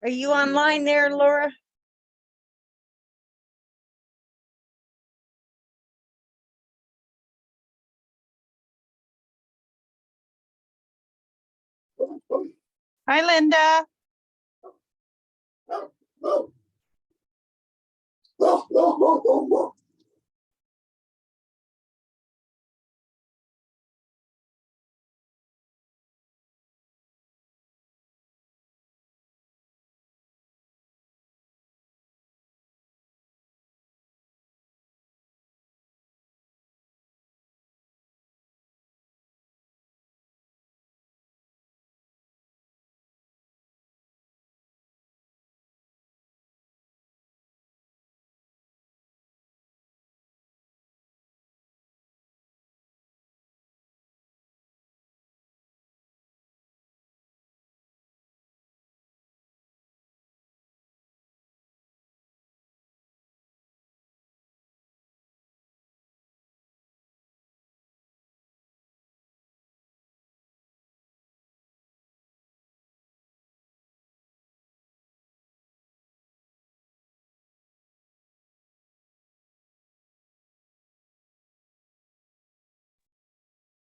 Are you online there, Laura? Hi, Linda.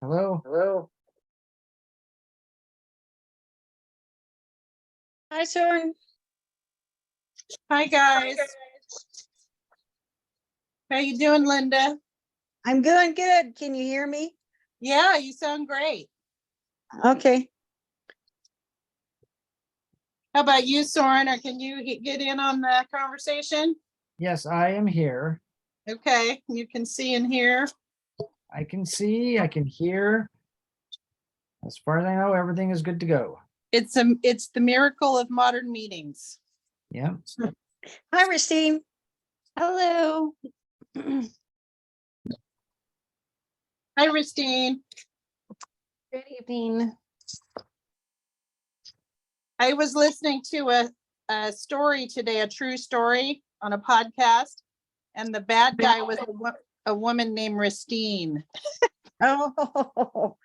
Hello. Hello. Hi, Soren. Hi, guys. How you doing, Linda? I'm doing good. Can you hear me? Yeah, you sound great. Okay. How about you, Soren? Or can you get in on the conversation? Yes, I am here. Okay, you can see and hear. I can see, I can hear. As far as I know, everything is good to go. It's the miracle of modern meetings. Yeah. Hi, Christine. Hello. Hi, Ristine. Good evening. I was listening to a story today, a true story on a podcast, and the bad guy was a woman named Ristine. Oh,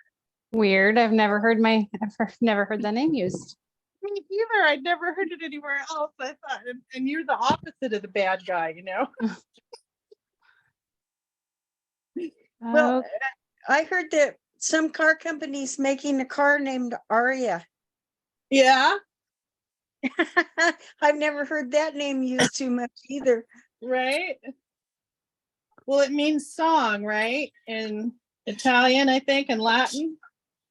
Weird. I've never heard that name used. Me either. I'd never heard it anywhere else. I thought, and you're the opposite of the bad guy, you know? well, Oh, I heard that some car company's making a car named Aria. Yeah, I've never heard that name used too much either. right. Well, it means song, right? In Italian, I think, and Latin.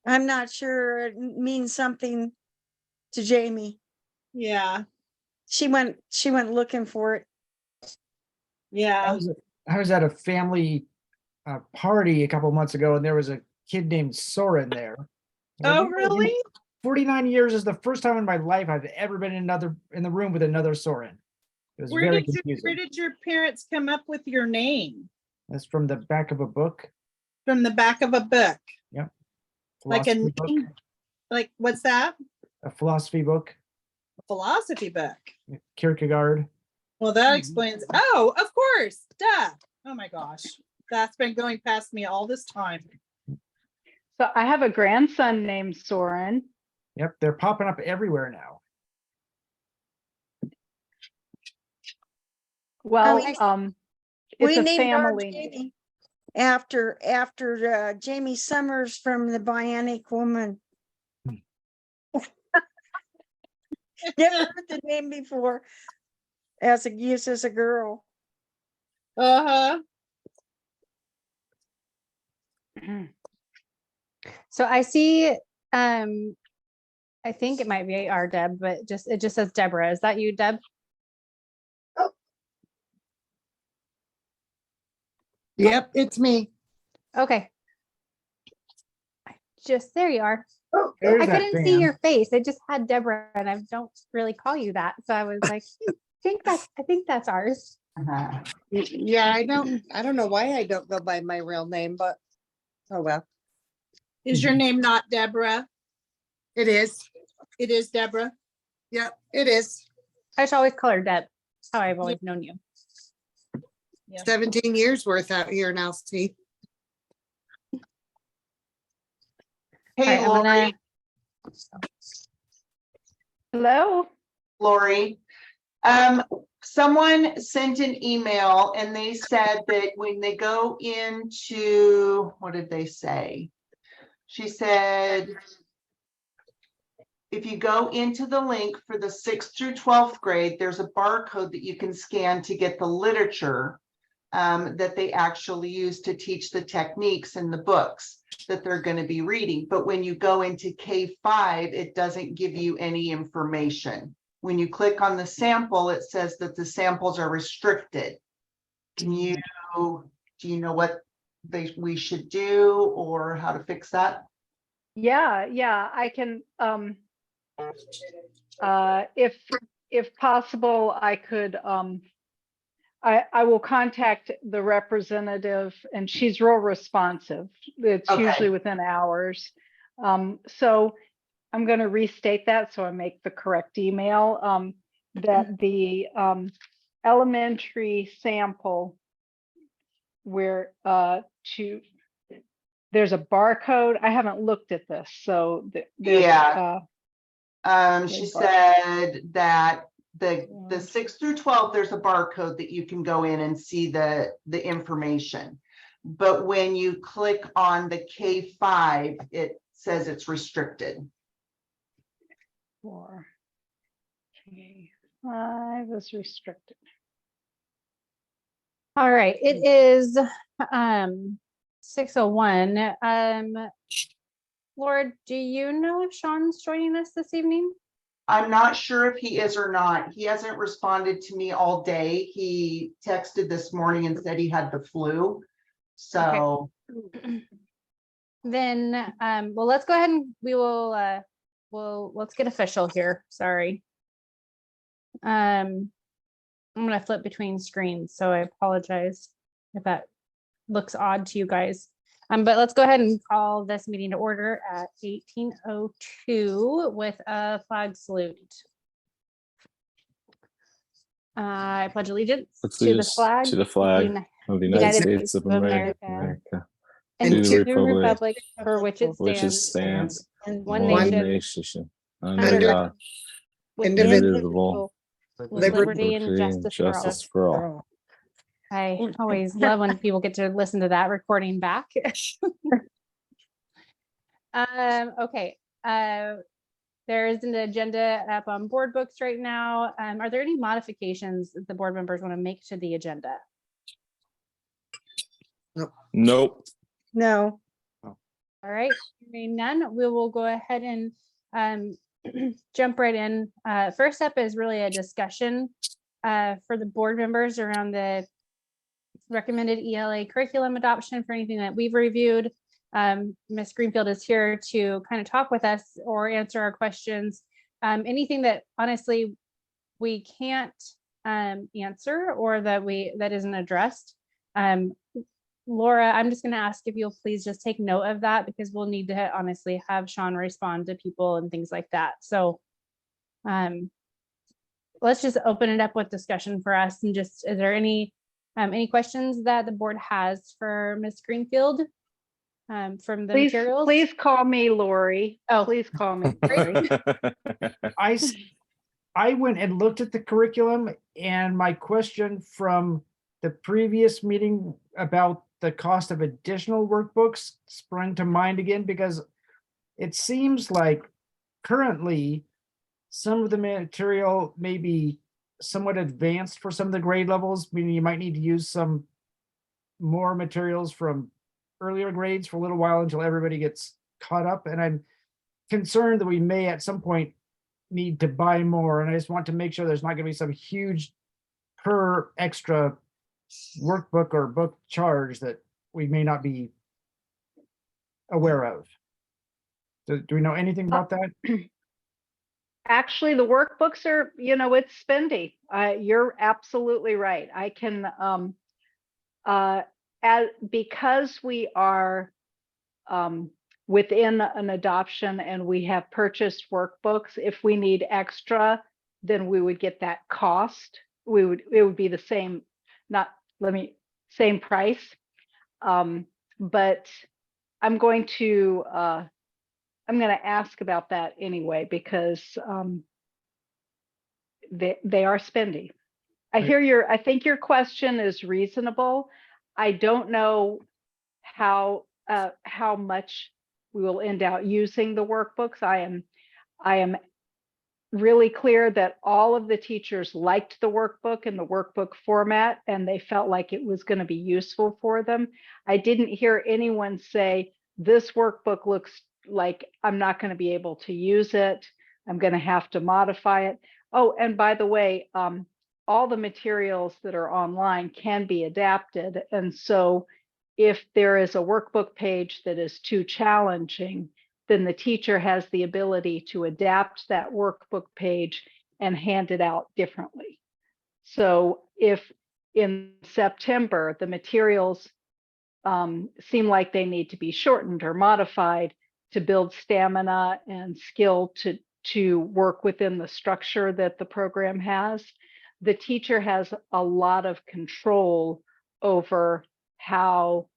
I'm not sure. It means something to Jamie. Yeah, She went looking for it. yeah. I was at a family party a couple months ago, and there was a kid named Soren there. Oh, really? 49 years is the first time in my life I've ever been in the room with another Soren. It was very confusing. Where did your parents come up with your name? That's from the back of a book. From the back of a book. Yep. Like a Philosophy book. name? Like, what's that? A philosophy book. A philosophy book. Kierkegaard. Well, that explains. Oh, of course. Duh. Oh my gosh. That's been going past me all this time. So I have a grandson named Soren. Yep, they're popping up everywhere now. Well, we it's a named our family. Jamie after Jamie Summers from the Bionic Woman. Never heard the name before as a girl. Uh-huh. so I see. I think it might be our Deb, but it just says Deborah. Is that you, Deb? Yep, it's me. Okay. There you are. There's I that couldn't see fan. your face. It just had Deborah, and I don't really call you that. So I was like, I think that's ours. Yeah, I don't know why I don't go by my real name, but oh well. Is your name not Deborah? It is. It is Deborah. Yep, it is. I should always call her Deb. That's how I've always known you. Yeah. 17 years worth out here now, see. Hey, All right, I'm Lori. gonna- Hello. Lori. Someone sent an email and they said that when they go into, what did they say? She said, if you go into the link for the 6th through 12th grade, there's a barcode that you can scan to get the literature that they actually use to teach the techniques in the books that they're going to be reading. But when you go into K5, it doesn't give you any information. When you click on the sample, it says that the samples are restricted. Do you know what we should do or how to fix that? Yeah, I can, if possible, I could, I will contact the representative and she's real responsive. It's Okay. usually within hours. So I'm going to restate that so I make the correct email, that the elementary sample where there's a barcode. I haven't looked at this, so there's, Yeah. She there's said that the 6th through 12th, there's a barcode that you can go in and see the information. But when you click on the K5, it says it's restricted. 4. K5 is restricted. All right, it is 6:01. Laura, do you know if Sean's joining us this evening? I'm not sure if he is or not. He hasn't responded to me all day. He texted this morning and said he had the flu. So Then, well, let's go ahead and we will, let's get official here. Sorry. I'm gonna flip between screens, so I apologize if that looks odd to you guys. But let's go ahead and call this meeting to order at 18:02 with a flag salute. I pledge allegiance to the flag to the flag uni- of the United United States of America, and to the to the republic republic for which it which it stands, stands, And one one nation, nation, under under God, God, with indivisible, with Liberty liberty and liberty and justice for all. justice for all. I always love when people get to listen to that recording back. Okay, there is an agenda up on board books right now. Are there any modifications that the board members want to make to the agenda? Nope. no, All right, hearing none, we will go ahead and jump right in. First up is really a discussion for the board members around the recommended ELA curriculum adoption for anything that we've reviewed. Ms. Greenfield is here to kind of talk with us or answer our questions. Anything that honestly we can't answer or that isn't addressed. Laura, I'm just going to ask if you'll please just take note of that because we'll need to honestly have Sean respond to people and things like that. So let's just open it up with discussion for us and just, is there any questions that the board has for Ms. Greenfield from the materials? Please call me Lori. Oh. Please call me Lori. I went and looked at the curriculum and my question from the previous meeting about the cost of additional workbooks sprung to mind again, because it seems like currently some of the material may be somewhat advanced for some of the grade levels, meaning you might need to use some more materials from earlier grades for a little while until everybody gets caught up. And I'm concerned that we may at some point need to buy more. And I just want to make sure there's not going to be some huge per extra workbook or book charge that we may not be aware of. Do we know anything about that? Actually, the workbooks are, it's spendy. You're absolutely right. I can, because we are within an adoption and we have purchased workbooks, if we need extra, then we would get that cost. It would be the same, same price. But I'm going to ask about that anyway, because they are spendy. Right. I think your question is reasonable. I don't know how much we will end out using the workbooks. I am really clear that all of the teachers liked the workbook and the workbook format, and they felt like it was going to be useful for them. I didn't hear anyone say, this workbook looks like I'm not going to be able to use it. I'm going to have to modify it. Oh, and by the way, all the materials that are online can be adapted. And so if there is a workbook page that is too challenging, then the teacher has the ability to adapt that workbook page and hand it out differently. So if in September, the materials seem like they need to be shortened or modified to build stamina and skill to work within the structure that the program has, the teacher has a lot of control over how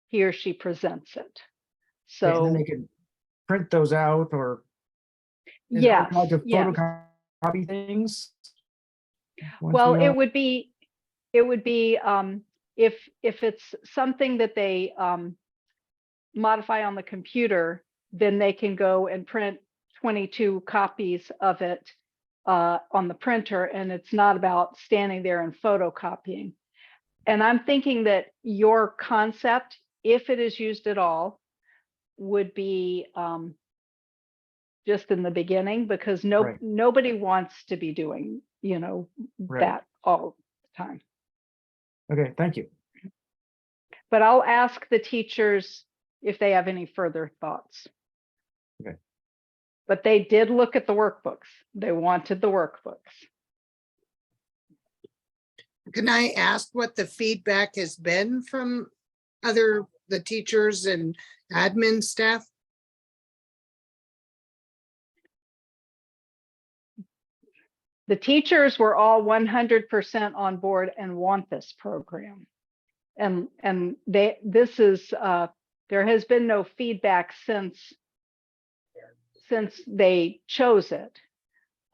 he or she presents it. And then So they can print those out, or is it yes, allowed to yes. photocopy things? once Well, we it all- would be if it's something that they modify on the computer, then they can go and print 22 copies of it on the printer, and it's not about standing there and photocopying. And I'm thinking that your concept, if it is used at all, would be just in the beginning, because Right. nobody wants to be doing, Right. that all the time. Okay, thank you. But I'll ask the teachers if they have any further thoughts. Okay. But they did look at the workbooks. They wanted the workbooks. Can I ask what the feedback has been from the teachers and admin staff? The teachers were all 100% on board and want this program. And there has been no feedback since they chose it.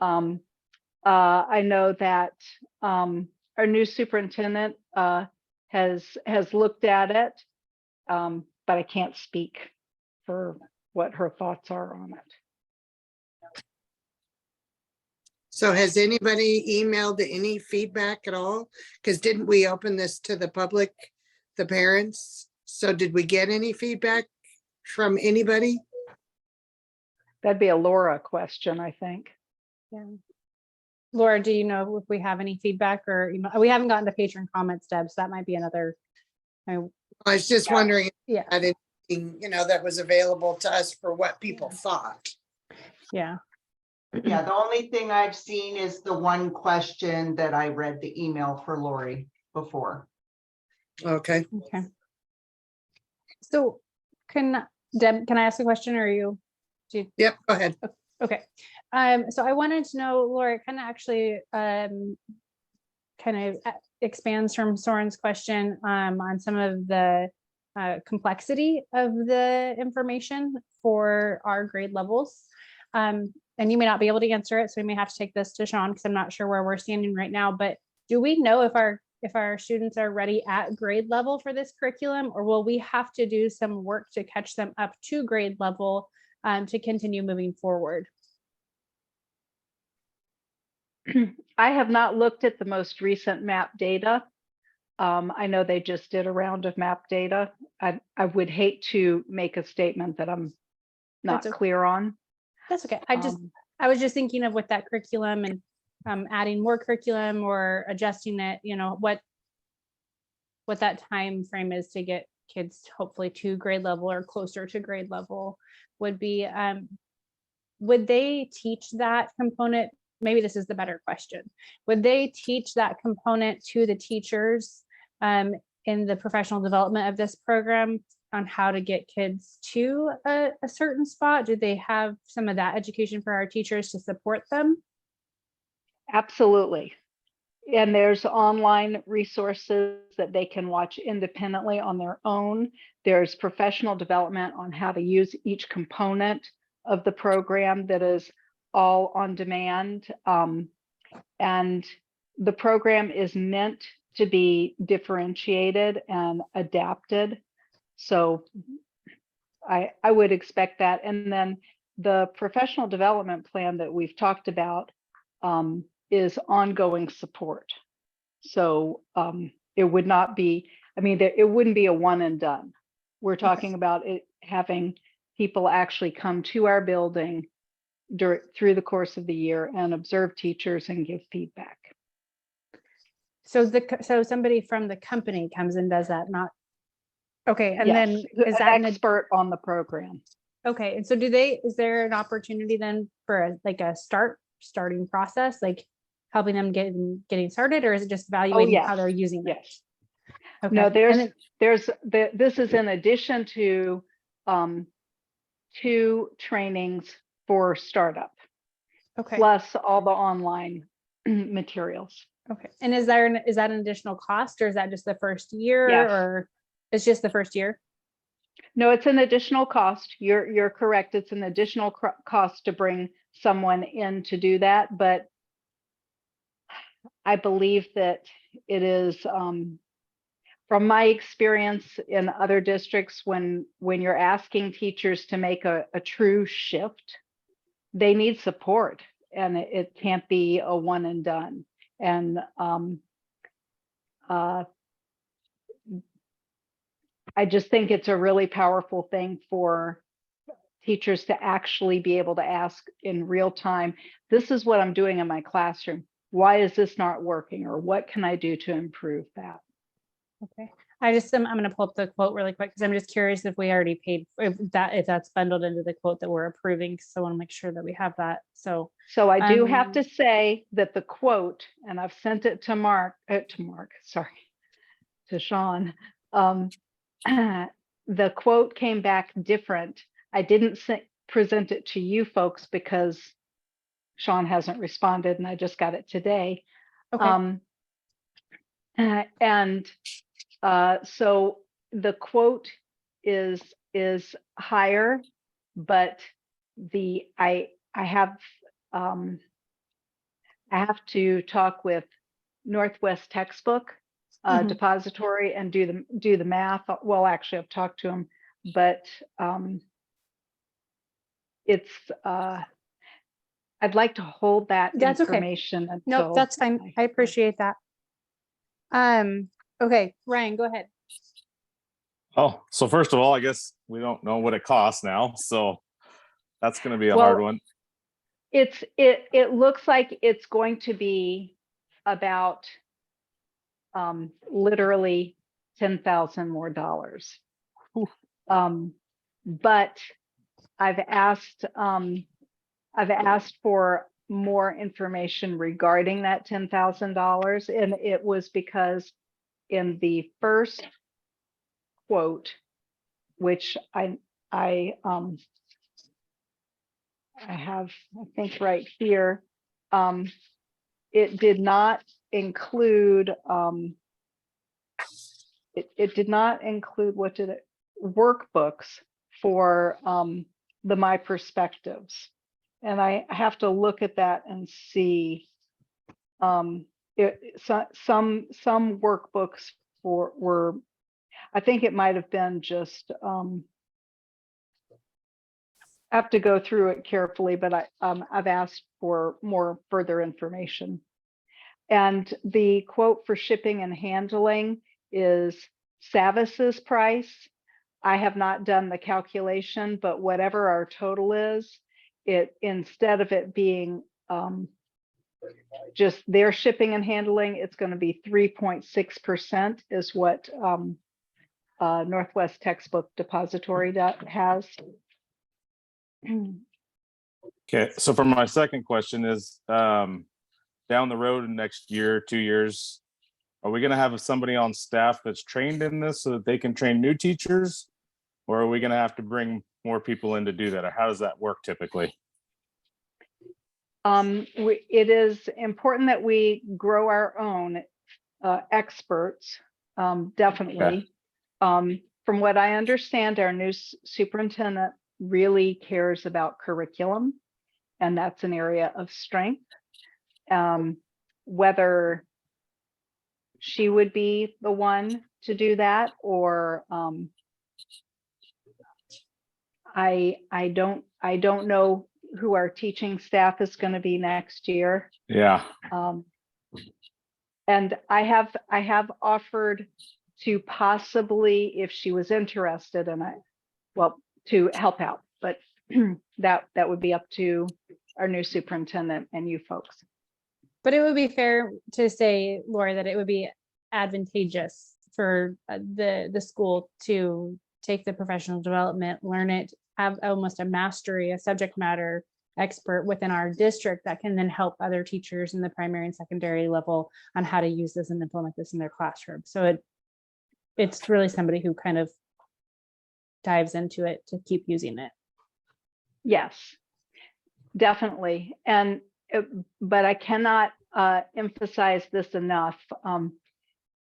I know that our new superintendent has looked at it, but I can't speak for what her thoughts are on it. So has anybody emailed any feedback at all? Because didn't we open this to the public, the parents? So did we get any feedback from anybody? That'd be a Laura question, I think. Yeah. Laura, do you know if we have any feedback or email? We haven't gotten to patron comments, Deb, so that might be another. I was just wondering if Yeah, you had anything, that was available to us for what people thought. yeah. Yeah, the only thing I've seen is the one question that I read the email for Lori before. Okay. Okay. So Deb, can I ask a question, or are you? Yep, go ahead. Okay. So I wanted to know, Laura, it kind of actually expands from Soren's question on some of the complexity of the information for our grade levels. And you may not be able to answer it, so we may have to take this to Sean, because I'm not sure where we're standing right now. But do we know if our students are ready at grade level for this curriculum, or will we have to do some work to catch them up to grade level to continue moving forward? I have not looked at the most recent MAP data. I know they just did a round of MAP data. I would hate to make a statement that I'm not That's okay. clear on. That's okay. I was just thinking of with that curriculum and adding more curriculum or adjusting it, what that time frame is to get kids hopefully to grade level or closer to grade level would be. Would they teach that component? Maybe this is the better question. Would they teach that component to the teachers in the professional development of this program on how to get kids to a certain spot? Do they have some of that education for our teachers to support them? Absolutely. And there's online resources that they can watch independently on their own. There's professional development on how to use each component of the program that is all on demand. And the program is meant to be differentiated and adapted. So I would expect that. And then the professional development plan that we've talked about is ongoing support. So it would not be, I mean, it wouldn't be a one and done. We're talking about it having people actually come to our building through the course of the year and observe teachers and give feedback. So so somebody from the company comes and does that, not, okay, and Yes, then is an that expert on the program? okay, and so is there an opportunity then for like a starting process, like helping them getting started, or is it just evaluating how yes, they're using it? Yes. Okay. No, And then- this is in addition to 2 trainings for startup, okay, plus all the online materials. okay. And is that an additional cost, or is that just the first year, Yes. or it's just the first year? No, it's an additional cost. You're correct. It's an additional cost to bring someone in to do that, but I believe that it is, from my experience in other districts, when you're asking teachers to make a true shift, they need support, and it can't be a one and done. And I just think it's a really powerful thing for teachers to actually be able to ask in real time, this is what I'm doing in my classroom. Why is this not working? Or what can I do to improve that? Okay. I'm going to pull up the quote really quick because I'm just curious if we already paid, if that's bundled into the quote that we're approving. So I want to make sure that we have that. So I do have to say that the quote, and I've sent it to to Sean. The quote came back different. I didn't present it to you folks because Sean hasn't responded, and I just got it today. okay. So the quote is higher, but I have to talk with Northwest Textbook Depository and do the math. Well, actually, I've talked to them, but it's I'd like to hold that That's okay. information until. No, that's fine. I appreciate that. Okay, Ryan, go ahead. Oh, so first of all, I guess we don't know what it costs now, so that's going to be a Well, hard one. It looks like it's going to be about literally $10,000 more dollars. But I've asked for more information regarding that $10,000, and it was because in the first quote, which I have, I think right here, it did not include it did not include workbooks for the My Perspectives. And I have to look at that and see some workbooks were, I think it might have been just I have to go through it carefully, but I've asked for more further information. And the quote for shipping and handling is Savis's price. I have not done the calculation, but whatever our total is, instead of it being just their shipping and handling, it's going to be 3.6% is what Northwest Textbook Depository has. Okay, so for my second question is, down the road in next year, 2 years, are we going to have somebody on staff that's trained in this so that they can train new teachers? Or are we going to have to bring more people in to do that? Or how does that work typically? It is important that we grow our own experts, definitely. Okay. From what I understand, our new superintendent really cares about curriculum, and that's an area of strength. whether she would be the one to do that, or I don't know who our teaching staff is going to be next year. Yeah. And I have offered to possibly, if she was interested, and to help out, but that would be up to our new superintendent and you folks. But it would be fair to say, Laura, that it would be advantageous for the school to take the professional development, learn it, have almost a mastery, a subject matter expert within our district that can then help other teachers in the primary and secondary level on how to use this and implement this in their classroom. So it's really somebody who kind of dives into it to keep using it. Yes, definitely. And but I cannot emphasize this enough.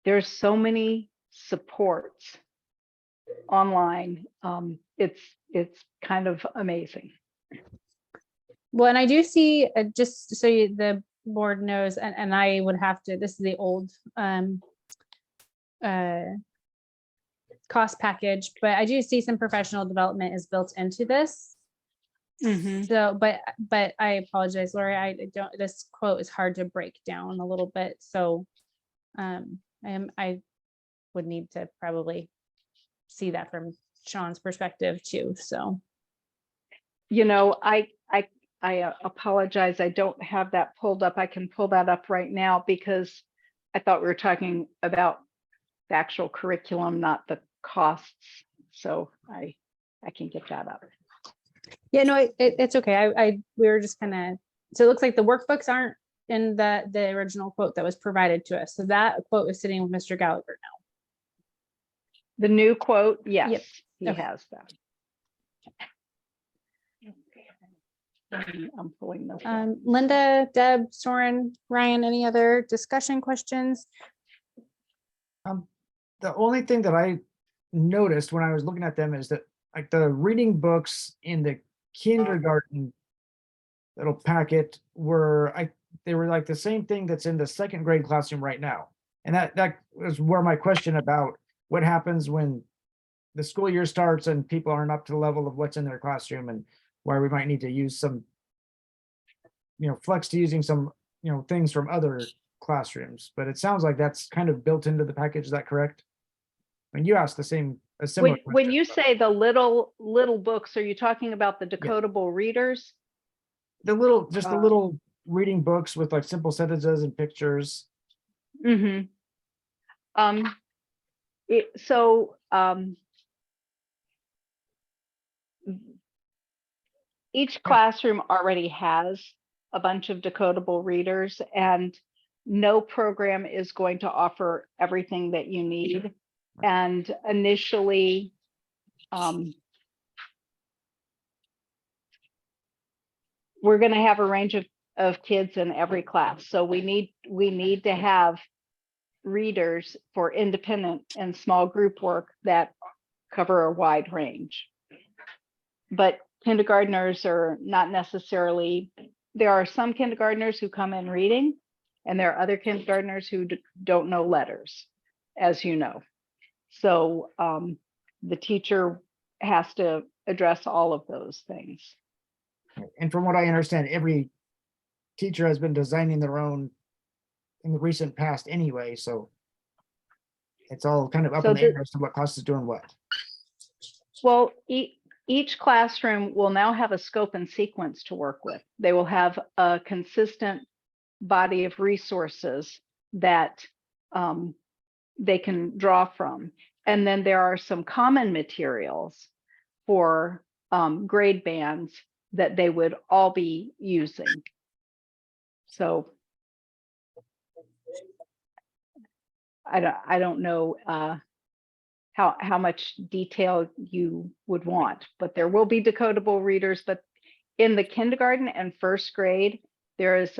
There's so many supports online. It's kind of amazing. Well, and I do see, just so the board knows, and I would have to, this is the old cost package, but I do see some professional development is built into this. So, but I apologize, Lori, I don't, this quote is hard to break down a little bit. So I would need to probably see that from Sean's perspective too. So, You know, I apologize. I don't have that pulled up. I can pull that up right now because I thought we were talking about the actual curriculum, not the costs. So I can get that up. yeah, no, it's okay. We were just kind of, so it looks like the workbooks aren't in the original quote that was provided to us. So that quote is sitting with Mr. Gallagher now. The new quote, yes, Yep. he Okay. has that. I'm pulling this. Linda, Deb, Soren, Ryan, any other discussion questions? The only thing that I noticed when I was looking at them is that like the reading books in the kindergarten little packet they were like the same thing that's in the second grade classroom right now. And that was where my question about what happens when the school year starts and people aren't up to the level of what's in their classroom, and where we might need to use some, flex to using some, things from other classrooms. But it sounds like that's kind of built into the package. Is that correct? I mean, you asked a similar When question. you say the little books, are you talking about the decodable readers? The little reading books with like simple sentences and pictures. Mm-hmm. Each classroom already has a bunch of decodable readers, and no program is going to offer everything that you need. And initially, we're going to have a range of kids in every class. So we need to have readers for independent and small group work that cover a wide range. But kindergartners are not necessarily, there are some kindergartners who come in reading, and there are other kindergartners who don't know letters, as you know. So the teacher has to address all of those things. And from what I understand, every teacher has been designing their own in the recent past anyway. So it's all kind of up in the air as to what class is doing what. Well, each classroom will now have a scope and sequence to work with. They will have a consistent body of resources that they can draw from. And then there are some common materials for grade bands that they would all be using. So I don't know how much detail you would want, but there will be decodable readers. But in the kindergarten and first grade, there is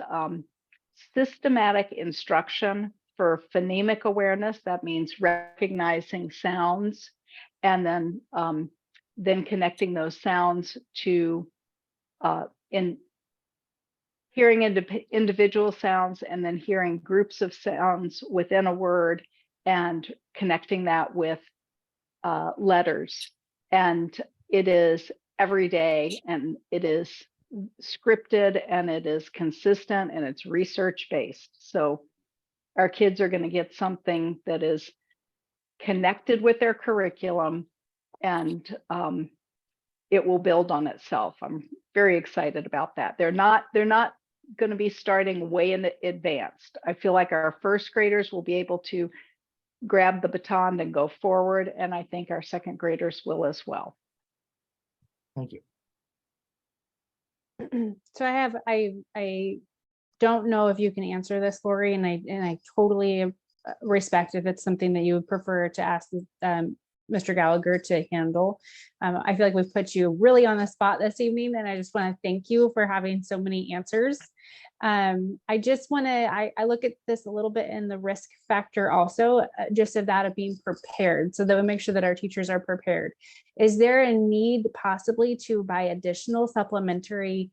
systematic instruction for phonemic awareness. That means recognizing sounds and then connecting those sounds to hearing individual sounds and then hearing groups of sounds within a word and connecting that with letters. And it is every day, and it is scripted, and it is consistent, and it's research based. So our kids are going to get something that is connected with their curriculum, and it will build on itself. I'm very excited about that. They're not going to be starting way in advanced. I feel like our first graders will be able to grab the baton and go forward, and I think our second graders will as well. Thank you. So I don't know if you can answer this, Lori, and I totally respect if it's something that you would prefer to ask Mr. Gallagher to handle. I feel like we've put you really on the spot this evening, and I just want to thank you for having so many answers. I just want to, I look at this a little bit in the risk factor also, just of that of being prepared, so that we make sure that our teachers are prepared. Is there a need possibly to buy additional supplementary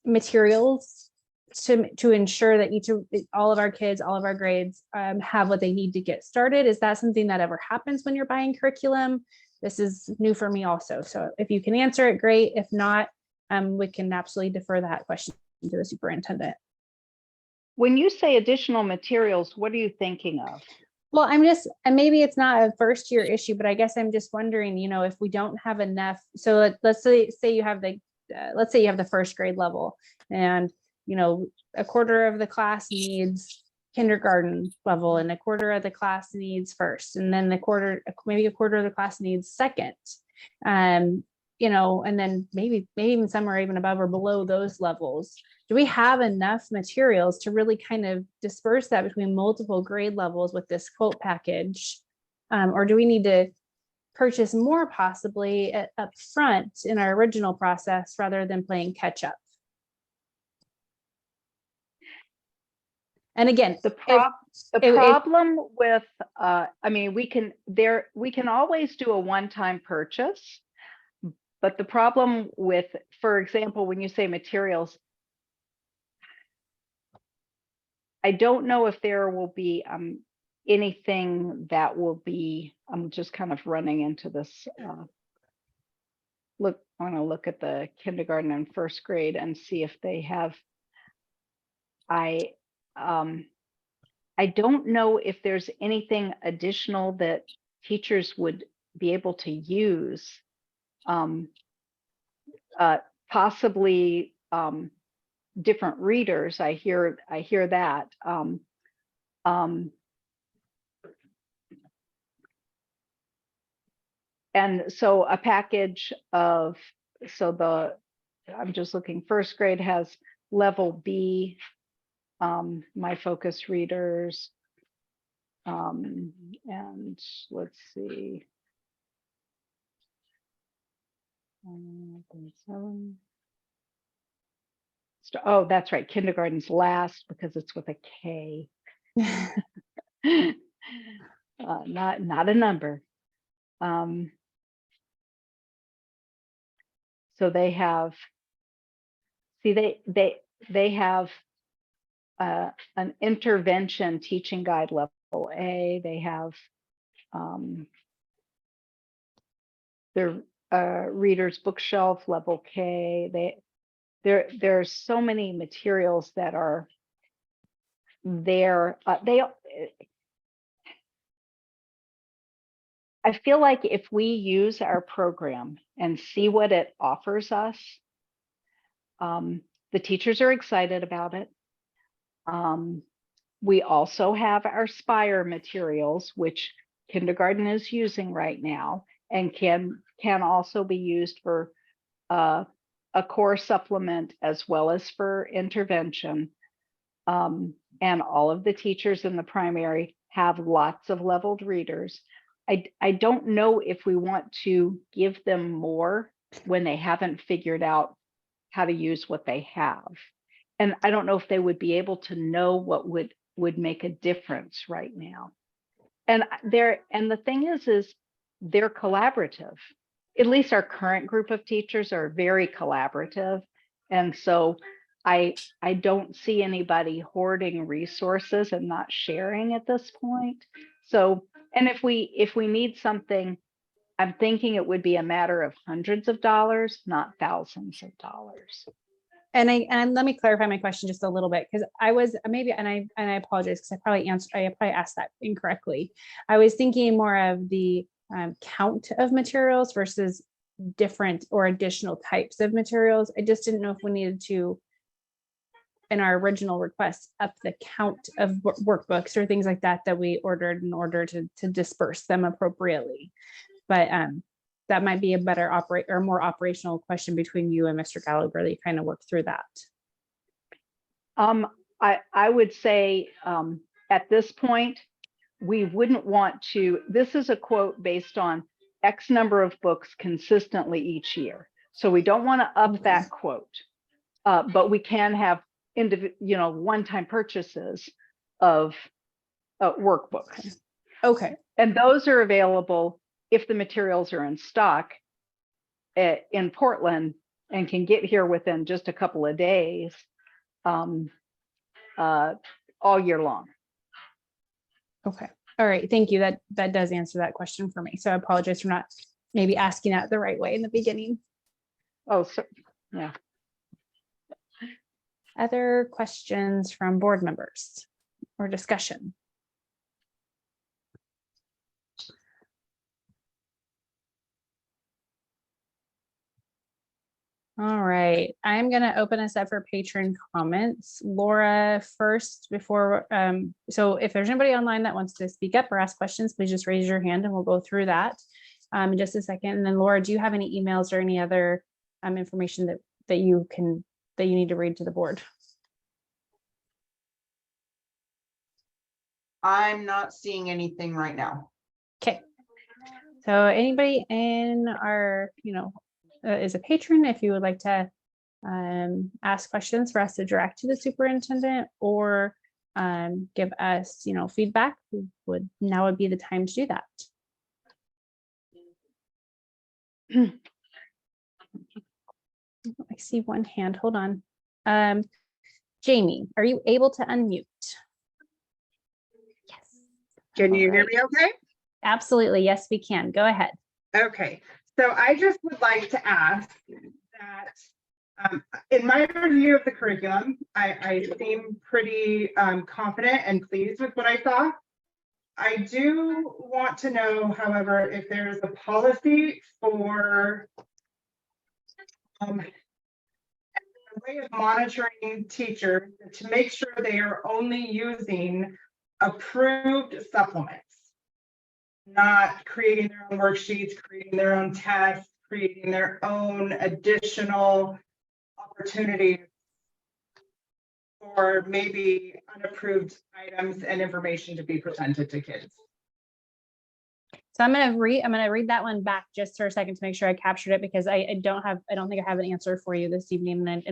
materials to ensure that all of our kids, all of our grades have what they need to get started? Is that something that ever happens when you're buying curriculum? This is new for me also. So if you can answer it, great. If not, we can absolutely defer that question to the superintendent. When you say additional materials, what are you thinking of? Well, and maybe it's not a first year issue, but I guess I'm just wondering, if we don't have enough, so let's say you have let's say you have the first grade level, and a quarter of the class needs kindergarten level, and a quarter of the class needs first, and then maybe a quarter of the class needs second. And then maybe even some are even above or below those levels. Do we have enough materials to really kind of disperse that between multiple grade levels with this quote package? Or do we need to purchase more possibly up front in our original process rather than playing catch up? And again, The problem with, we can always do a one-time purchase, but the problem with, for example, when you say materials, I don't know if there will be anything that will be, I'm just kind of running into this. I want to look at the kindergarten and first grade and see if they have, I don't know if there's anything additional that teachers would be able to use. Possibly different readers. I hear that. And so a package of, I'm just looking, first grade has level B, my focus readers, and let's see. Oh, that's right. Kindergarten's last because it's with a K. Not a number. So they have, they have an intervention teaching guide level A. They have their reader's bookshelf level K. There's so many materials that are there. I feel like if we use our program and see what it offers us, the teachers are excited about it. We also have our Spire materials, which kindergarten is using right now, and can also be used for a core supplement as well as for intervention. And all of the teachers in the primary have lots of leveled readers. I don't know if we want to give them more when they haven't figured out how to use what they have. And I don't know if they would be able to know what would make a difference right now. And the thing is they're collaborative. At least our current group of teachers are very collaborative, And so I don't see anybody hoarding resources and not sharing at this point. So, and if we need something, I'm thinking it would be a matter of hundreds of dollars, not thousands of dollars. And let me clarify my question just a little bit, because I was maybe, and I apologize because I probably asked that incorrectly. I was thinking more of the count of materials versus different or additional types of materials. I just didn't know if we needed to, in our original request, up the count of workbooks or things like that we ordered in order to disperse them appropriately. But that might be a better more operational question between you and Mr. Gallagher, that you kind of work through that. I would say at this point, we wouldn't want to, this is a quote based on X number of books consistently each year. So we don't want to up that quote, but we can have one-time purchases of workbooks. Okay. And those are available if the materials are in stock in Portland and can get here within just a couple of days, all year long. Okay. All right. Thank you. That does answer that question for me. So I apologize for not maybe asking that the right way in the beginning. Oh, so yeah. Other questions from board members or discussion? All right, I'm going to open us up for patron comments. Laura first before, so if there's anybody online that wants to speak up or ask questions, please just raise your hand and we'll go through that in just a second. And then Laura, do you have any emails or any other information that you need to read to the board? I'm not seeing anything right now. Okay. So anybody in our, is a patron, if you would like to ask questions for us to direct to the superintendent or give us, feedback, now would be the time to do that. I see one hand. Hold on. Jamie, are you able to unmute? Yes. Can you All hear right. me okay? Absolutely. Yes, we can. Go ahead. Okay, so I just would like to ask that in my review of the curriculum, I seem pretty confident and pleased with what I saw. I do want to know, however, if there's a policy for a way of monitoring teachers to make sure they are only using approved supplements, not creating their own worksheets, creating their own tests, creating their own additional opportunities for maybe unapproved items and information to be presented to kids. So I'm going to read that one back just for a second to make sure I captured it, because I don't think I have an answer for you this evening.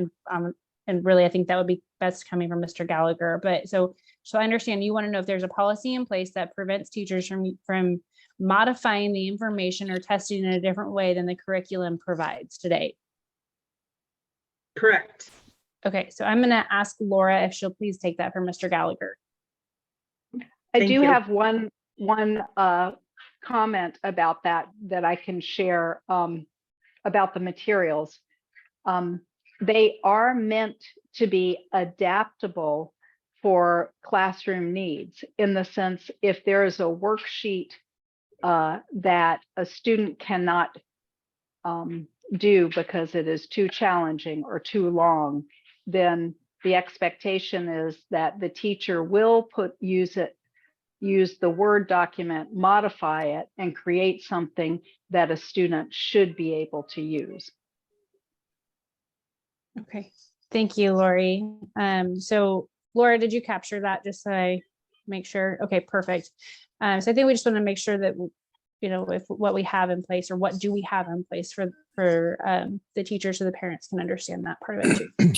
And really, I think that would be best coming from Mr. Gallagher. But so I understand you want to know if there's a policy in place that prevents teachers from modifying the information or testing in a different way than the curriculum provides today. Correct. Okay, so I'm going to ask Laura if she'll please take that from Mr. Gallagher. I Thank do you. have one comment about that I can share about the materials. They are meant to be adaptable for classroom needs, in the sense if there is a worksheet that a student cannot do because it is too challenging or too long, then the expectation is that the teacher will use the Word document, modify it, and create something that a student should be able to use. Okay, thank you, Lori. So Laura, did you capture that, just so I make sure? Okay, perfect. So I think we just want to make sure that, if what we have in place, or what do we have in place for the teachers, so the parents can understand that part of it too.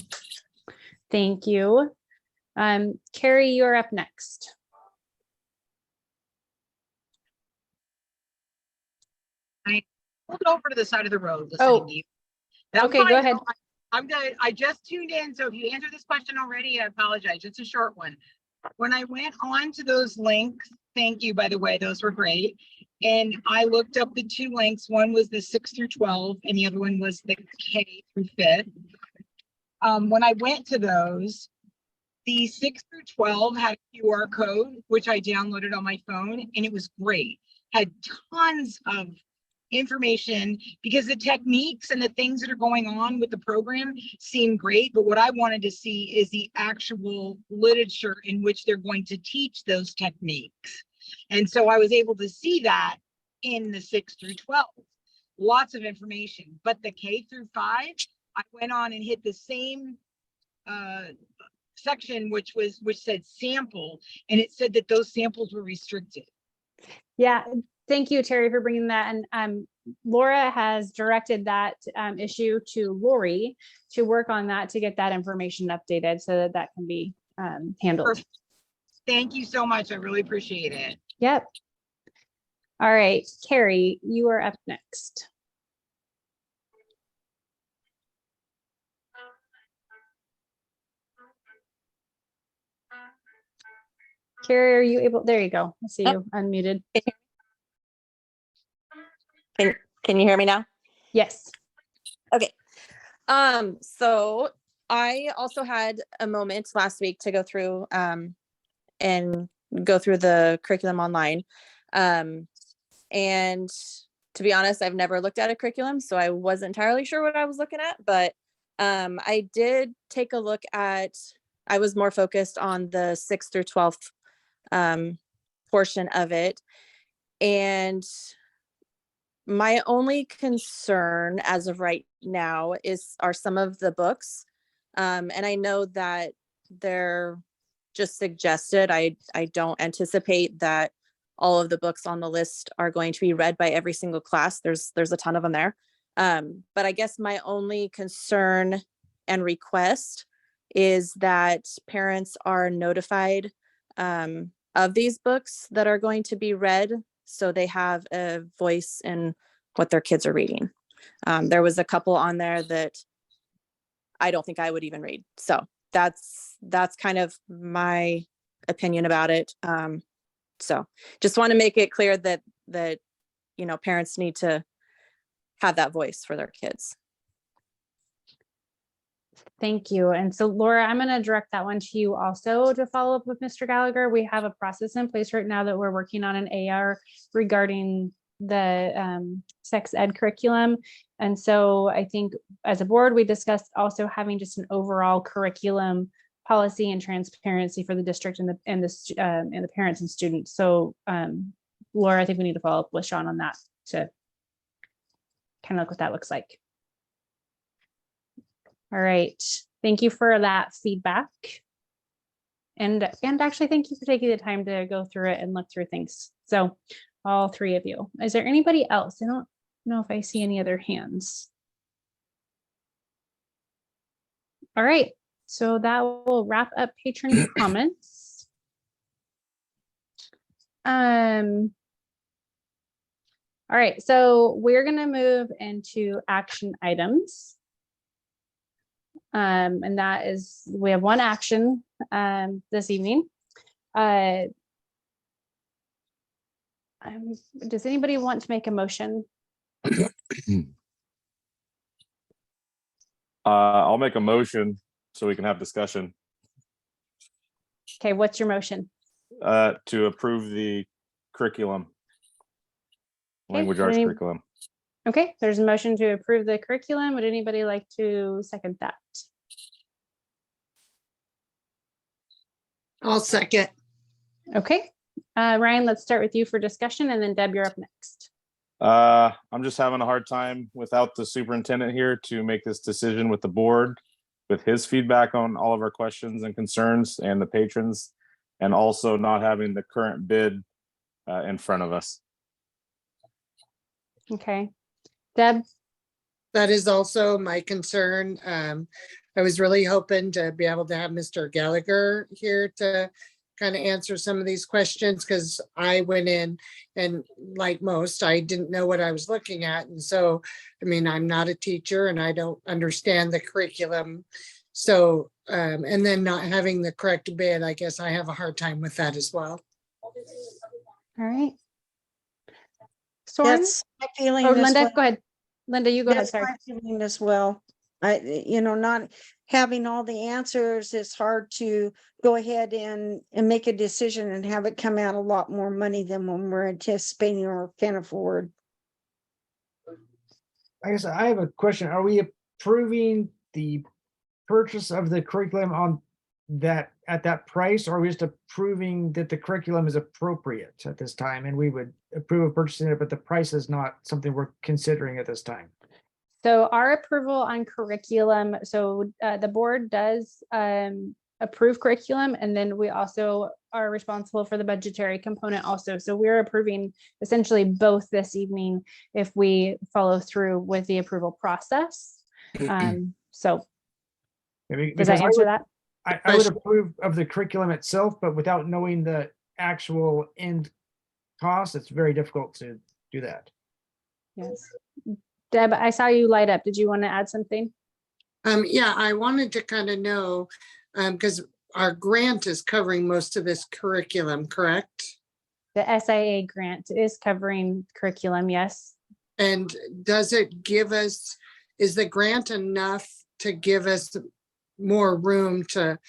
Thank you. Carrie, you're up next. I pulled over to the side of the road Oh, listening to you. And I'm okay, go fine. ahead. I just tuned in, so if you answered this question already, I apologize. It's a short one. When I went on to those links, thank you, by the way, those were great. And I looked up the two links. One was the 6 through 12 and the other one was the K through 5th. When I went to those, the 6 through 12 had a QR code, which I downloaded on my phone, and it was great. Had tons of information because the techniques and the things that are going on with the program seem great, but what I wanted to see is the actual literature in which they're going to teach those techniques. And so I was able to see that in the 6 through 12. Lots of information, but the K through 5, I went on and hit the same section which said sample, and it said that those samples were restricted. Yeah, thank you, Terry, for bringing that. And Laura has directed that issue to Lori to work on that to get that information updated so that that can be handled. Perfect. Thank you so much. I really appreciate it. Yep. All right, Carrie, you are up next. Carrie, are you able? There you go. I see you unmuted. Can you hear me now? Yes. Okay. So I also had a moment last week to go through and go through the curriculum online. And to be honest, I've never looked at a curriculum, so I wasn't entirely sure what I was looking at, but I did take a look at, I was more focused on the 6th through 12th portion of it. And my only concern as of right now are some of the books. And I know that they're just suggested. I don't anticipate that all of the books on the list are going to be read by every single class. There's a ton of them there. But I guess my only concern and request is that parents are notified of these books that are going to be read, so they have a voice in what their kids are reading. There was a couple on there that I don't think I would even read. So that's kind of my opinion about it. So just want to make it clear that parents need to have that voice for their kids. Thank you. And so Laura, I'm going to direct that one to you also to follow up with Mr. Gallagher. We have a process in place right now that we're working on an AR regarding the sex ed curriculum. And so I think as a board, we discussed also having just an overall curriculum policy and transparency for the district and the parents and students. So Laura, I think we need to follow up with Sean on that to kind of look what that looks like. All right, thank you for that feedback. And actually, thank you for taking the time to go through it and look through things. So all three of you. Is there anybody else? I don't know if I see any other hands. All right, so that will wrap up patron comments. All right, so we're gonna move into action items. And that is, we have one action this evening. Does anybody want to make a motion? I'll make a motion so we can have discussion Okay, what's your motion? to approve the curriculum. Okay, Language arts any- curriculum. Okay, there's a motion to approve the curriculum. Would anybody like to second that? I'll second. Okay, Ryan, let's start with you for discussion, and then Deb, you're up next. I'm just having a hard time without the superintendent here to make this decision with the board, with his feedback on all of our questions and concerns and the patrons, and also not having the current bid in front of us. Okay, Deb? That is also my concern. I was really hoping to be able to have Mr. Gallagher here to kind of answer some of these questions? Because I went in and like most, I didn't know what I was looking at. And so, I mean, I'm not a teacher and I don't understand the curriculum. So, and then not having the correct bid, I guess I have a hard time with that as well. All right. Soren? That's my feeling. Oh, as Linda, well. go ahead. Linda, you go ahead, That's sorry. my feeling as well. Not having all the answers, it's hard to go ahead and make a decision and have it come out a lot more money than when we're anticipating or can afford. I guess I have a question. Are we approving the purchase of the curriculum on that, at that price, or are we just approving that the curriculum is appropriate at this time and we would approve of purchasing it, but the price is not something we're considering at this time? So our approval on curriculum, so the board does approve curriculum, and then we also are responsible for the budgetary component also. So we're approving essentially both this evening if we follow through with the approval process. So does that answer that? I would approve of the curriculum itself, but without knowing the actual end cost, it's very difficult to do that. Yes. Deb, I saw you light up. Did you want to add something? Yeah, I wanted to kind of know, because our grant is covering most of this curriculum, correct? The SIA grant is covering curriculum, yes. And does it give us, is the grant enough to give us more room to,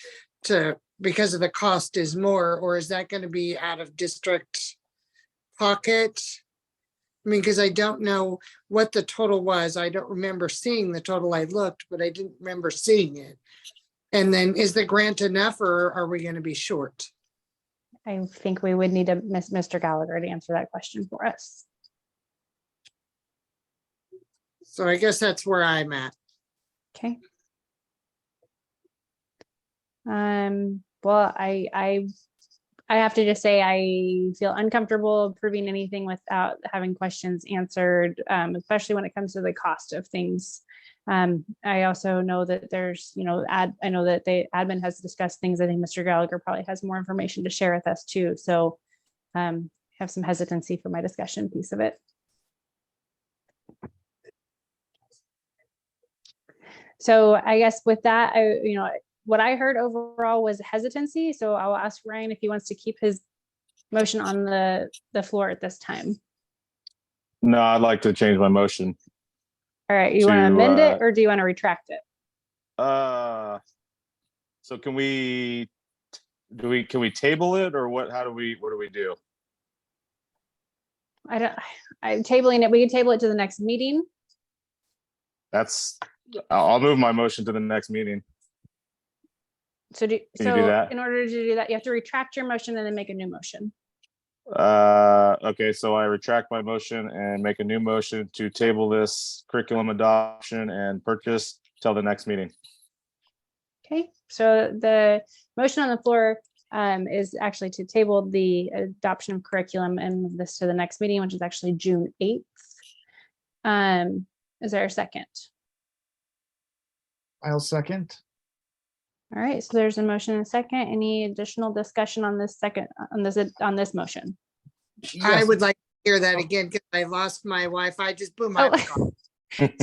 because of the cost is more, or is that going to be out of district pocket? I mean, because I don't know what the total was. I don't remember seeing the total. I looked, but I didn't remember seeing it. And then is the grant enough, or are we going to be short? I think we would need Mr. Gallagher to answer that question for us. So I guess that's where I'm at. Okay. Well, I have to just say, I feel uncomfortable approving anything without having questions answered, especially when it comes to the cost of things. I also know that there's, I know that admin has discussed things. I think Mr. Gallagher probably has more information to share with us too. So have some hesitancy for my discussion piece of it. So I guess with that, what I heard overall was hesitancy. So I'll ask Ryan if he wants to keep his motion on the floor at this time. No, I'd like to change my motion. All right, you want to amend it or do you want to retract it? So can we table it, or what do we do? I'm tabling it. We can table it to the next meeting. I'll move my motion to the next meeting. So Can you do that? in order to do that, you have to retract your motion and then make a new motion. Okay, so I retract my motion and make a new motion to table this curriculum adoption and purchase till the next meeting. Okay, so the motion on the floor is actually to table the adoption of curriculum and move this to the next meeting, which is actually June 8th. Is there a second? I'll second. All right, so there's a motion and a second. Any additional discussion on this this motion? I Yes. would like to hear that again because I lost my Wi-Fi. Just boom. My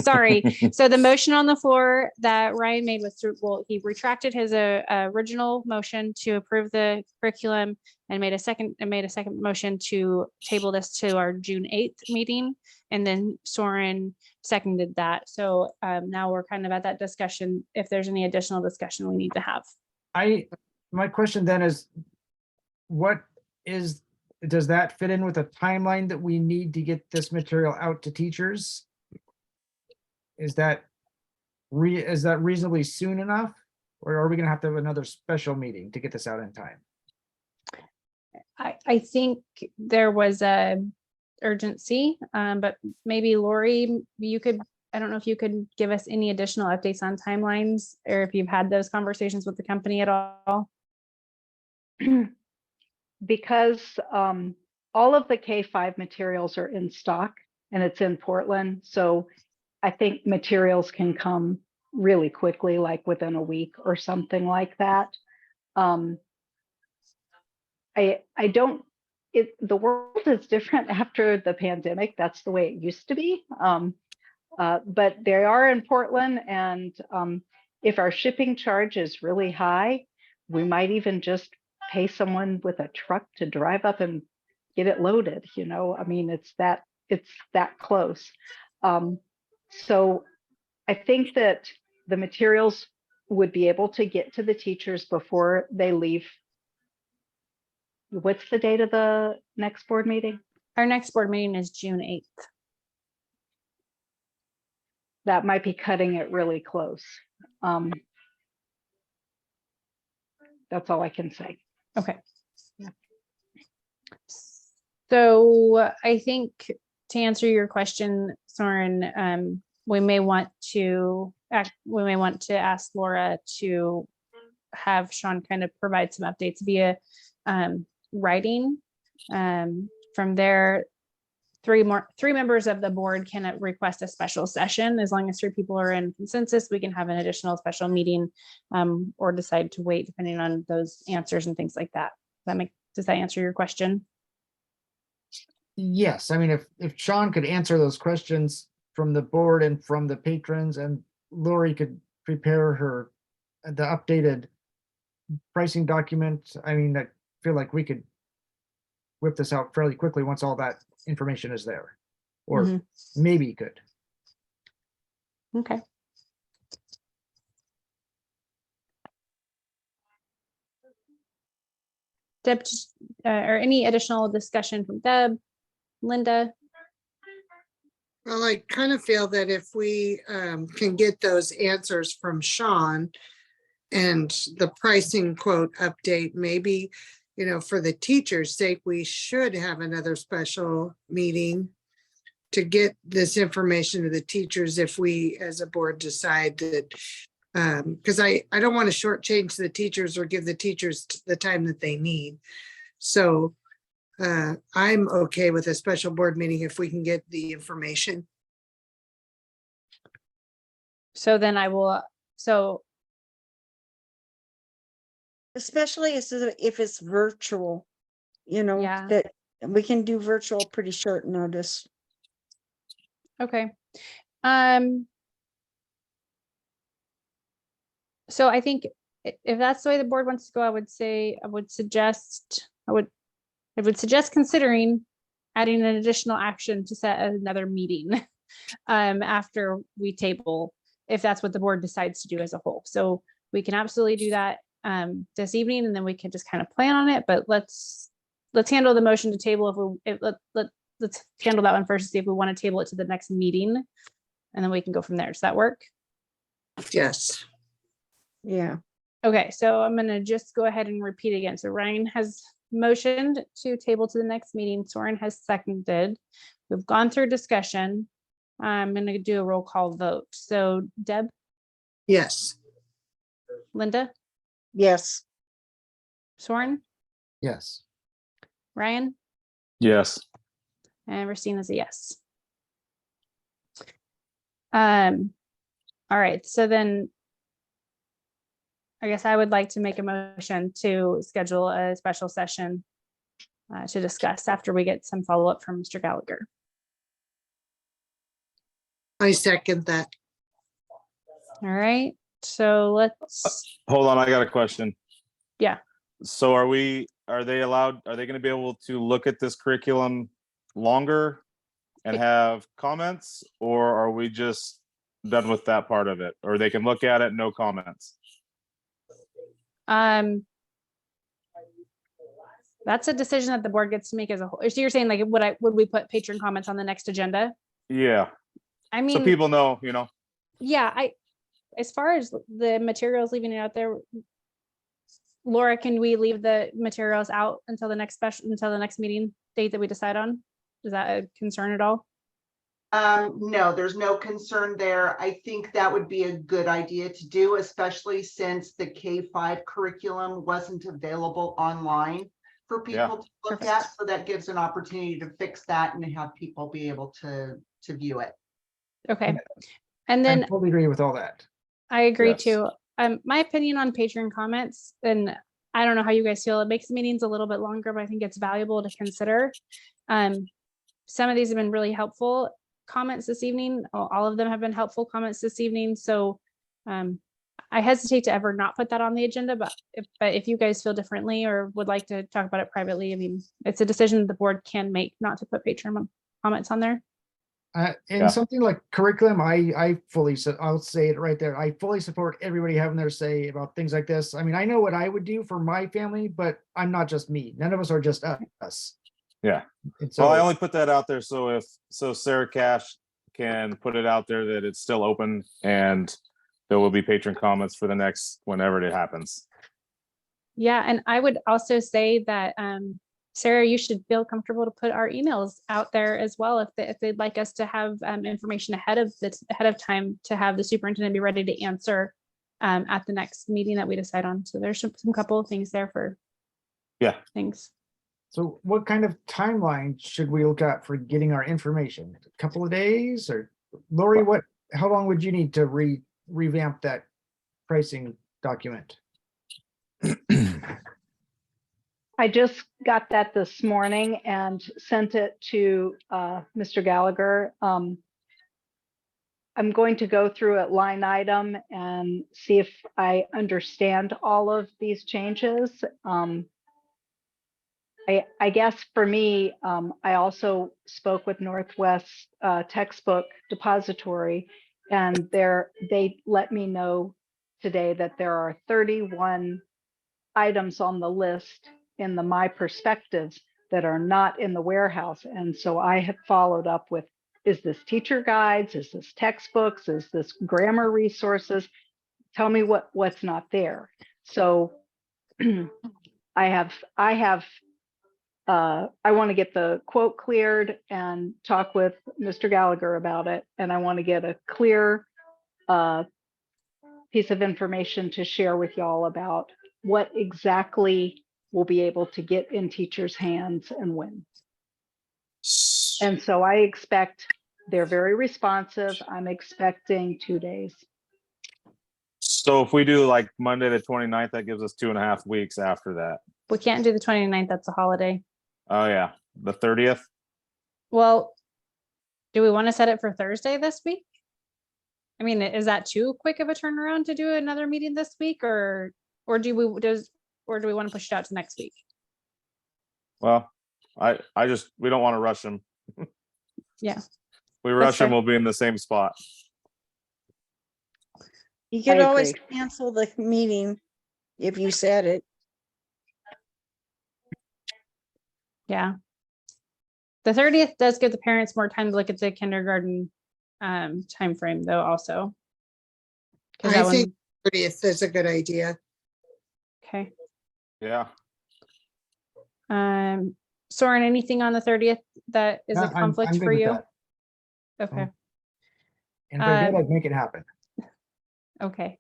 Sorry. So the motion on the floor that Ryan made was he retracted his original motion to approve the curriculum and made a second motion to table this to our June 8th meeting. And then Soren seconded that. So now we're kind of at that discussion. If there's any additional discussion we need to have. My question then is, does that fit in with a timeline that we need to get this material out to teachers? Is that reasonably soon enough, or are we gonna have to have another special meeting to get this out in time? I think there was a urgency, but maybe Lori, I don't know if you could give us any additional updates on timelines, or if you've had those conversations with the company at all. Because all of the K-5 materials are in stock and it's in Portland. So I think materials can come really quickly, like within a week or something like that. I don't, the world is different after the pandemic. That's the way it used to be. But they are in Portland, and if our shipping charge is really high, we might even just pay someone with a truck to drive up and get it loaded, you know, I mean, it's that close. So I think that the materials would be able to get to the teachers before they leave. What's the date of the next board meeting? Our next board meeting is June 8th. That might be cutting it really close. That's all I can say. Okay. So I think to answer your question, Soren, we may want to ask Laura to have Sean kind of provide some updates via writing. From there, three members of the board can request a special session. As long as 3 people are in consensus, we can have an additional special meeting, or decide to wait depending on those answers and things like that. Does that answer your question? Yes, I mean, if Sean could answer those questions from the board and from the patrons, and Lori could prepare the updated pricing document, I mean, I feel like we could whip this out fairly quickly once all that information is there, or maybe could. Okay. Deb, or any additional discussion from Deb, Linda? Well, I kind of feel that if we can get those answers from Sean and the pricing quote update, maybe, you know, for the teachers' sake, we should have another special meeting to get this information to the teachers if we as a board decide that, because I don't want to shortchange the teachers or give the teachers the time that they need. So I'm okay with a special board meeting if we can get the information. So then I will, Especially if it's virtual, you know, Yeah. that we can do virtual pretty short notice. okay. So I think if that's the way the board wants to go, I would suggest considering adding an additional action to set another meeting after we table, if that's what the board decides to do as a whole. So we can absolutely do that this evening, and then we can just kind of plan on it. But let's handle the motion to table. Let's handle that one first to see if we want to table it to the next meeting, and then we can go from there. Does that work? Yes. Yeah. Okay, so I'm gonna just go ahead and repeat again. So Ryan has motioned to table to the next meeting. Soren has seconded. We've gone through discussion. I'm gonna do a roll call vote. So Deb, Yes. Linda, Yes. Soren, Yes. Ryan, Yes. and Racina's a yes. All right, so then I guess I would like to make a motion to schedule a special session to discuss after we get some follow-up from Mr. Gallagher. I second that. All right, so let's, Hold on, I got a question. Yeah. So are they going to be able to look at this curriculum longer and have comments, or are we just done with that part of it? Or they can look at it, no comments? that's a decision that the board gets to make as a whole. So you're saying like, would we put patron comments on the next agenda? Yeah, I so mean, people know, you know. yeah, as far as the materials, leaving it out there, Laura, can we leave the materials out until the next meeting date that we decide on? Is that a concern at all? No, there's no concern there. I think that would be a good idea to do, especially since the K-5 curriculum wasn't available online for people to look Perfect. at. So that gives an opportunity to fix that and have people be able to view it. Okay, and I then totally agree with all that. I agree Yes. too. My opinion on patron comments, and I don't know how you guys feel. It makes meetings a little bit longer, but I think it's valuable to consider. Some of these have been really helpful comments this evening. All of them have been helpful comments this evening. So I hesitate to ever not put that on the agenda, but if you guys feel differently or would like to talk about it privately, I mean, it's a decision the board can make not to put patron comments on there. In Yeah. something like curriculum, I fully, I'll say it right there. I fully support everybody having their say about things like this. I mean, I know what I would do for my family, but I'm not just me. None of us are just us. Yeah. And Well, I so, only put that out there so Sarah Cash can put it out there that it's still open and there will be patron comments for the next, whenever it happens. Yeah, and I would also say that Sarah, you should feel comfortable to put our emails out there as well if they'd like us to have information ahead of time to have the superintendent be ready to answer at the next meeting that we decide on. So there's some couple of things there for things. so what kind of timeline should we look at for getting our information? A couple of days, or Lori, how long would you need to revamp that pricing document? I just got that this morning and sent it to Mr. Gallagher. I'm going to go through it line item and see if I understand all of these changes. I guess for me, I also spoke with Northwest Textbook Depository, and they let me know today that there are 31 items on the list in the My Perspectives that are not in the warehouse. And so I have followed up with, is this teacher guides? Is this textbooks? Is this grammar resources? Tell me what's not there. So I want to get the quote cleared and talk with Mr. Gallagher about it. And I want to get a clear piece of information to share with y'all about what exactly we'll be able to get in teachers' hands and when. And so I expect they're very responsive. I'm expecting 2 days. So if we do like Monday, the 29th, that gives us 2.5 weeks after that. We can't do the 29th, that's a holiday. Oh yeah, the 30th. Well, do we want to set it for Thursday this week? I mean, is that too quick of a turnaround to do another meeting this week, or do we want to push it out to next week? Well, we don't want to rush them. Yeah. We rush them, fair. we'll be in the same spot. You could I always agree. cancel the meeting if you said it. Yeah. The 30th does give the parents more time to look at the kindergarten timeframe though also. 'Cause I that think 30th is a good idea. Okay. Yeah. Soren, anything on the 30th that is a I'm conflict good for with you? that. Okay. And if I did, Um, I'd make it happen. Okay.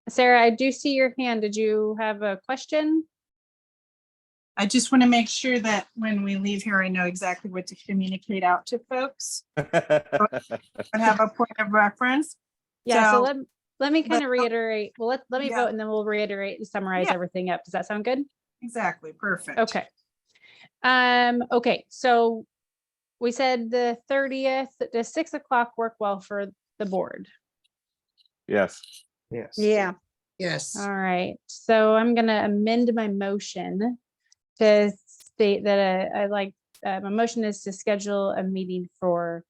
Sarah, I do see your hand. Did you have a question? I just want to make sure that when we leave here, I know exactly what to communicate out to folks and have a point of reference. Yeah, so So- let me kind but- of reiterate. Well, let me Yeah. vote and then we'll reiterate and summarize Yeah. everything up. Does that sound good? Exactly, perfect. Okay. Okay, so we said the 30th, does 6 o'clock work well for the board? Yes. Yes. Yeah, Yes. All right, so I'm gonna amend my motion to state that my motion is to schedule a meeting for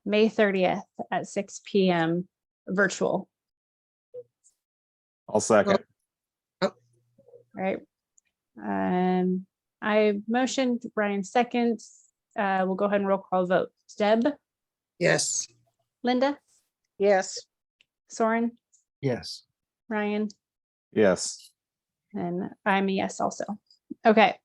May 30th at 6 p.m. virtual, I'll second. right? I motioned, Ryan seconds. We'll go ahead and roll call vote. Deb, Yes. Linda, yes. Soren, Yes. Ryan, Yes. and I'm a yes also. Okay,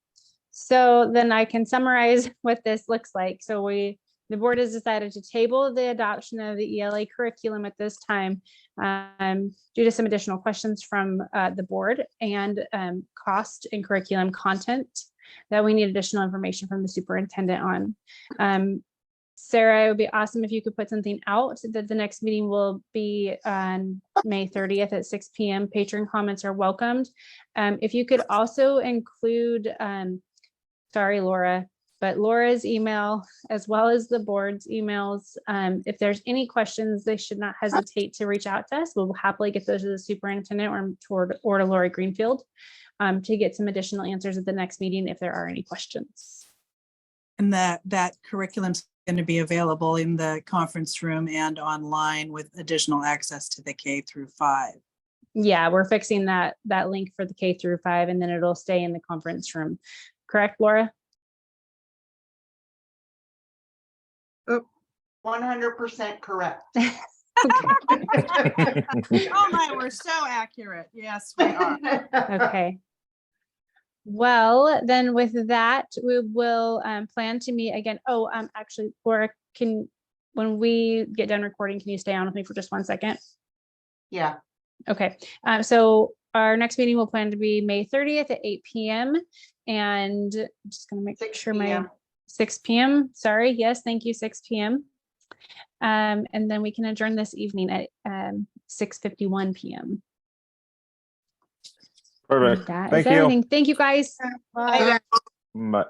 so then I can summarize what this looks like. So the board has decided to table the adoption of the ELA curriculum at this time due to some additional questions from the board and cost and curriculum content that we need additional information from the superintendent on. Sarah, it would be awesome if you could put something out that the next meeting will be on May 30th at 6 p.m. Patron comments are welcomed. If you could also include, sorry, Laura, but Laura's email as well as the board's emails. If there's any questions, they should not hesitate to reach out to us. We'll happily get those to the superintendent or to Lori Greenfield to get some additional answers at the next meeting if there are any questions. And that curriculum's going to be available in the conference room and online with additional access to the K through 5. Yeah, we're fixing that link for the K through 5, and then it'll stay in the conference room. Correct, Laura? 100% correct. Oh my, we're so accurate. Yes, we are. Okay. Well, then with that, we will plan to meet again. Oh, actually, Laura, when we get done recording, can you stay on with me for just 1 second? Yeah. Okay, so our next meeting will plan to be May 30th at 8 p.m. And I'm just gonna make 6 sure my p.m. 6 p.m. Sorry, yes, thank you, 6 p.m. And then we can adjourn this evening at 6:51 p.m. Perfect. That is Thank you. everything. Thank you, guys. Bye. Bye.